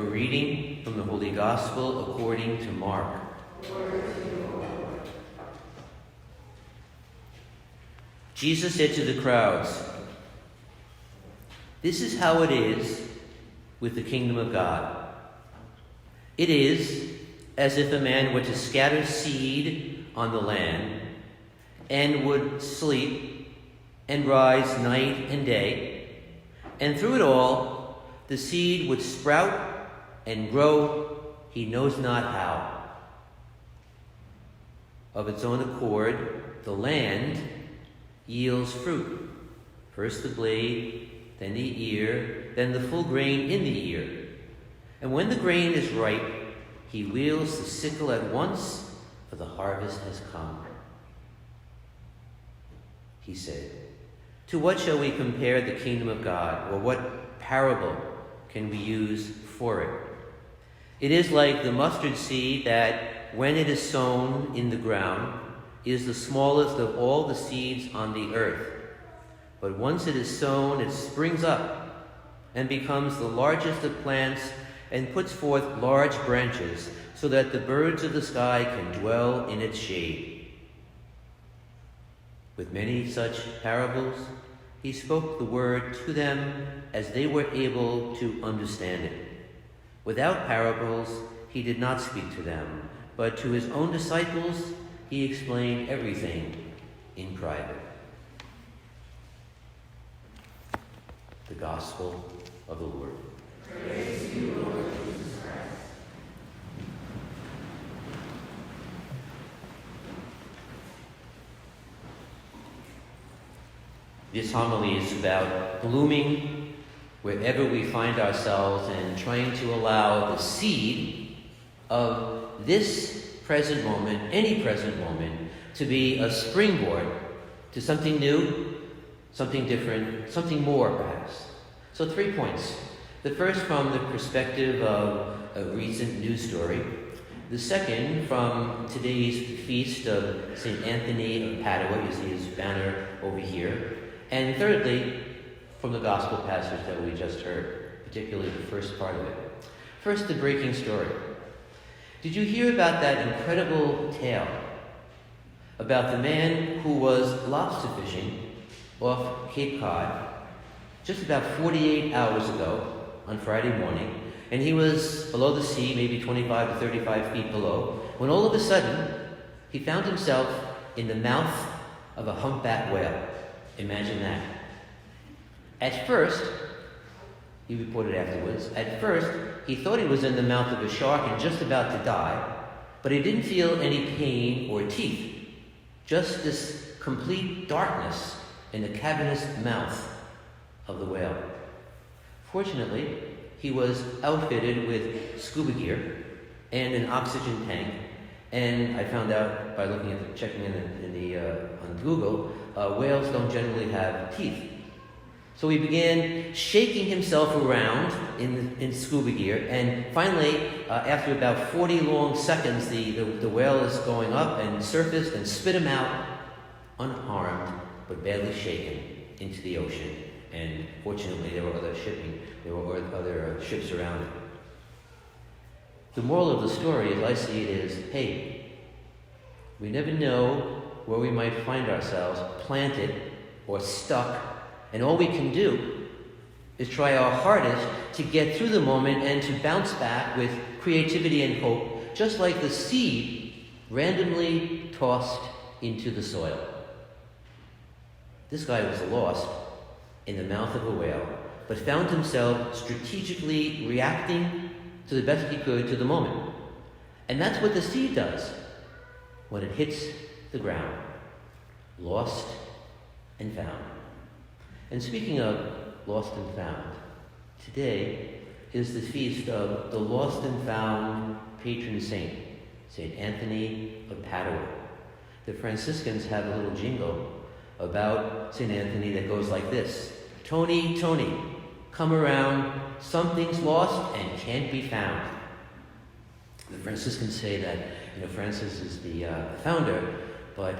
reading from the Holy Gospel according to Mark. Jesus said to the crowds, "This is how it is with the kingdom of God. It is as if a man were to scatter seed on the land and would sleep and rise night and day, and through it all the seed would sprout and grow, he knows not how. Of its own accord, the land yields fruit, first the blade, then the ear, then the full grain in the ear. And when the grain is ripe, he wields the sickle at once, for the harvest has come." He said, "To what shall we compare the kingdom of God, or what parable can we use for it? It is like the mustard seed that, when it is sown in the ground, is the smallest of all the seeds on the earth. But once it is sown, it springs up and becomes the largest of plants and puts forth large branches, so that the birds of the sky can dwell in its shade." With many such parables, he spoke the word to them as they were able to understand it. Without parables, he did not speak to them, but to his own disciples he explained everything in private. The Gospel of the Lord. Praise to you, Lord Jesus Christ. This homily is about blooming wherever we find ourselves and trying to allow the seed of this present moment, any present moment, to be a springboard to something new, something different, something more perhaps. So 3 points. The first from the perspective of a recent news story. The second from today's feast of St. Anthony of Padua. You see his banner over here. And thirdly, from the gospel passage that we just heard, particularly the first part of it. First, the breaking story. Did you hear about that incredible tale about the man who was lobster fishing off Cape Cod just about 48 hours ago on Friday morning, and he was below the sea, maybe 25 to 35 feet below, when all of a sudden he found himself in the mouth of a humpback whale. Imagine that. At first, he reported afterwards, at first he thought he was in the mouth of a shark and just about to die, but he didn't feel any pain or teeth, just this complete darkness in the cavernous mouth of the whale. Fortunately, he was outfitted with scuba gear and an oxygen tank, and I found out by looking at checking on Google, whales don't generally have teeth. So he began shaking himself around in scuba gear, and finally, after about 40 long seconds, the whale is going up and surfaced and spit him out, unharmed but badly shaken, into the ocean. And fortunately, there were other ships around it. The moral of the story, as I see it, is, hey, we never know where we might find ourselves planted or stuck, and all we can do is try our hardest to get through the moment and to bounce back with creativity and hope, just like the seed randomly tossed into the soil. This guy was lost in the mouth of a whale, but found himself strategically reacting to the best he could to the moment. And that's what the seed does when it hits the ground. Lost and found. And speaking of lost and found, today is the feast of the lost and found patron saint, St. Anthony of Padua. The Franciscans have a little jingle about St. Anthony that goes like this: "Tony, Tony, come around, something's lost and can't be found." The Franciscans say that, Francis is the founder, but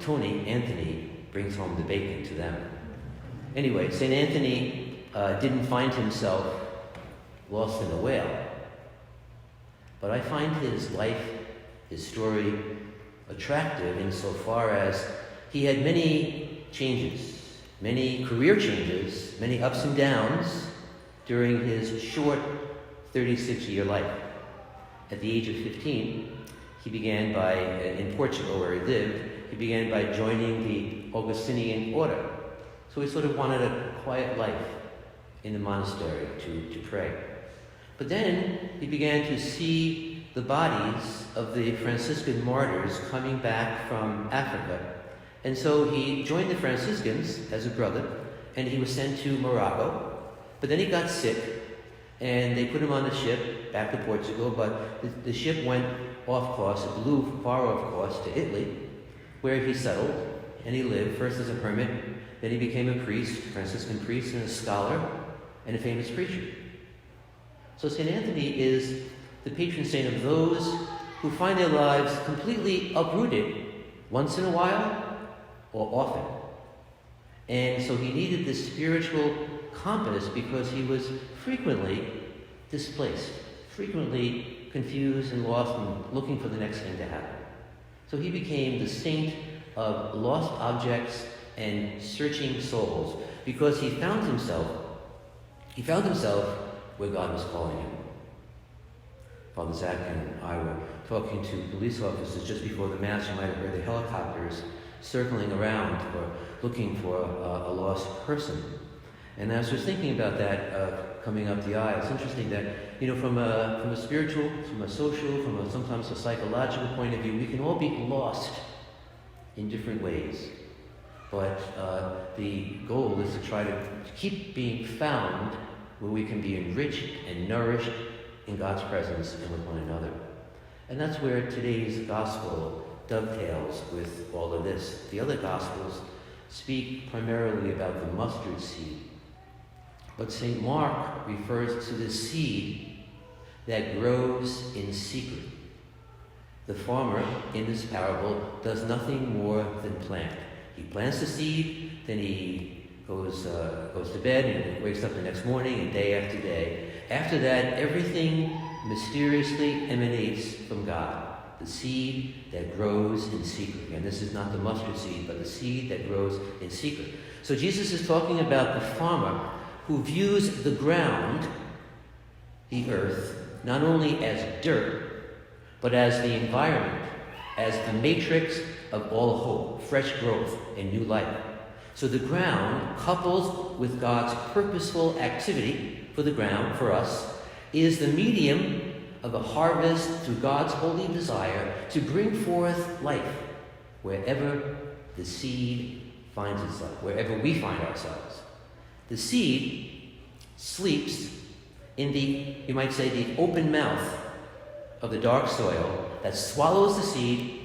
Tony, Anthony, brings home the bacon to them. Anyway, St. Anthony didn't find himself lost in a whale. But I find his life, his story, attractive insofar as he had many changes, many career changes, many ups and downs during his short 36-year life. At the age of 15, he began by, in Portugal where he lived, he began by joining the Augustinian order. So he sort of wanted a quiet life in the monastery to pray. But then he began to see the bodies of the Franciscan martyrs coming back from Africa. And so he joined the Franciscans as a brother, and he was sent to Morocco. But then he got sick, and they put him on the ship back to Portugal, but the ship went off course, it blew far off course to Italy, where he settled, and he lived, first as a hermit, then he became a priest, Franciscan priest, and a scholar, and a famous preacher. So St. Anthony is the patron saint of those who find their lives completely uprooted once in a while or often. And so he needed this spiritual compass because he was frequently displaced, frequently confused and lost and looking for the next thing to happen. So he became the saint of lost objects and searching souls because he found himself where God was calling him. Father Zach and I were talking to police officers just before the Mass. You might have heard the helicopters circling around looking for a lost person. And as I was thinking about that coming up the aisle, it's interesting that, from a spiritual, from a social, from sometimes a psychological point of view, we can all be lost in different ways. But the goal is to try to keep being found where we can be enriched and nourished in God's presence and with one another. And that's where today's gospel dovetails with all of this. The other gospels speak primarily about the mustard seed. But St. Mark refers to the seed that grows in secret. The farmer in this parable does nothing more than plant. He plants the seed, then he goes to bed and wakes up the next morning and day after day. After that, everything mysteriously emanates from God. The seed that grows in secret. And this is not the mustard seed, but the seed that grows in secret. So Jesus is talking about the farmer who views the ground, the earth, not only as dirt, but as the environment, as the matrix of all hope, fresh growth, and new life. So the ground, coupled with God's purposeful activity for the ground, for us, is the medium of a harvest through God's holy desire to bring forth life wherever the seed finds itself, wherever we find ourselves. The seed sleeps in the, you might say, the open mouth of the dark soil that swallows the seed,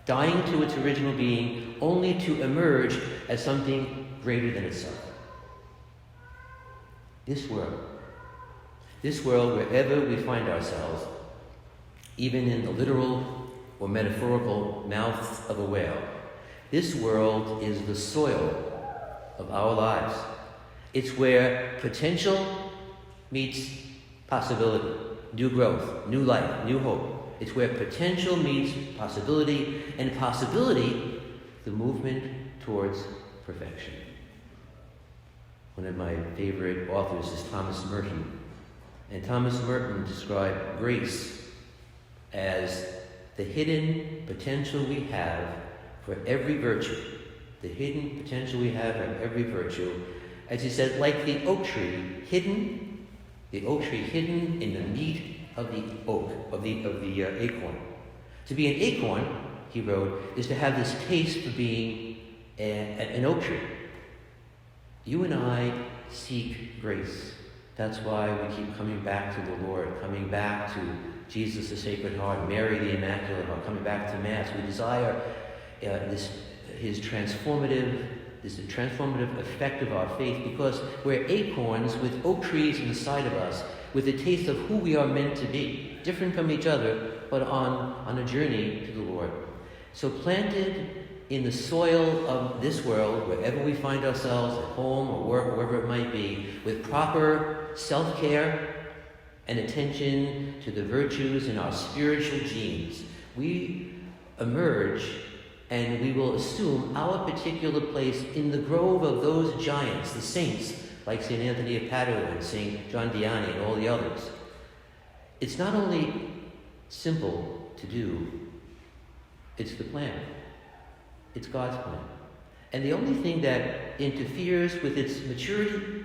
dying to its original being, only to emerge as something greater than itself. This world, wherever we find ourselves, even in the literal or metaphorical mouth of a whale, this world is the soil of our lives. It's where potential meets possibility, new growth, new life, new hope. It's where potential meets possibility, and possibility, the movement towards perfection. One of my favorite authors is Thomas Merton. And Thomas Merton described grace as the hidden potential we have for every virtue. The hidden potential we have for every virtue. As he said, like the oak tree hidden in the meat of the oak, of the acorn. To be an acorn, he wrote, is to have this taste for being an oak tree. You and I seek grace. That's why we keep coming back to the Lord, coming back to Jesus, the Sacred Heart, Mary, the Immaculate Heart, coming back to Mass. We desire this transformative effect of our faith because we're acorns with oak trees inside of us, with a taste of who we are meant to be, different from each other, but on a journey to the Lord. So planted in the soil of this world, wherever we find ourselves, at home or work, wherever it might be, with proper self-care, and attention to the virtues in our spiritual genes, we emerge and we will assume our particular place in the grove of those giants, the saints, like St. Anthony of Padua and St. John Vianney and all the others. It's not only simple to do, it's the plan. It's God's plan. And the only thing that interferes with its maturity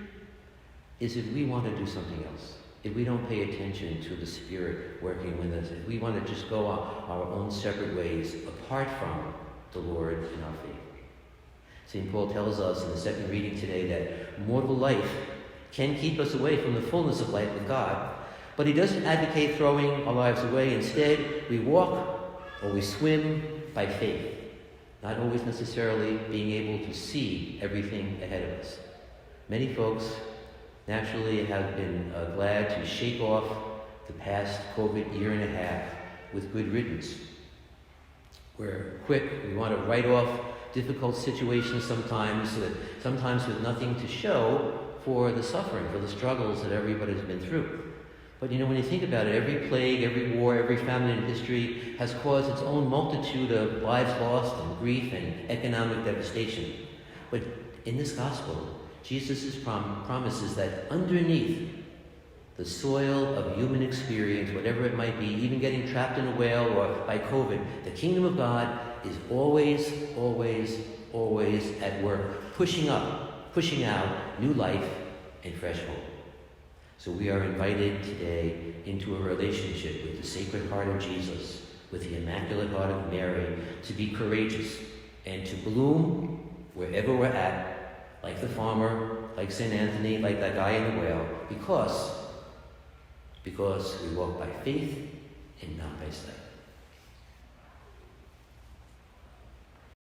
is if we want to do something else. If we don't pay attention to the Spirit working with us, if we want to just go our own separate ways apart from the Lord in our faith. St. Paul tells us in the second reading today that mortal life can keep us away from the fullness of life with God, but he doesn't advocate throwing our lives away. Instead, we walk or we swim by faith, not always necessarily being able to see everything ahead of us. Many folks naturally have been glad to shake off the past COVID year and a half with good riddance. We're quick, we want to write off difficult situations sometimes with nothing to show for the suffering, for the struggles that everybody's been through. But when you think about it, every plague, every war, every famine in history has caused its own multitude of lives lost and grief and economic devastation. But in this gospel, Jesus' promises that underneath the soil of human experience, whatever it might be, even getting trapped in a whale or by COVID, the kingdom of God is always, always, always at work, pushing out new life and fresh hope. So we are invited today into a relationship with the Sacred Heart of Jesus, with the Immaculate Heart of Mary, to be courageous and to bloom wherever we're at, like the farmer, like St. Anthony, like that guy in the whale, because we walk by faith and not by sight.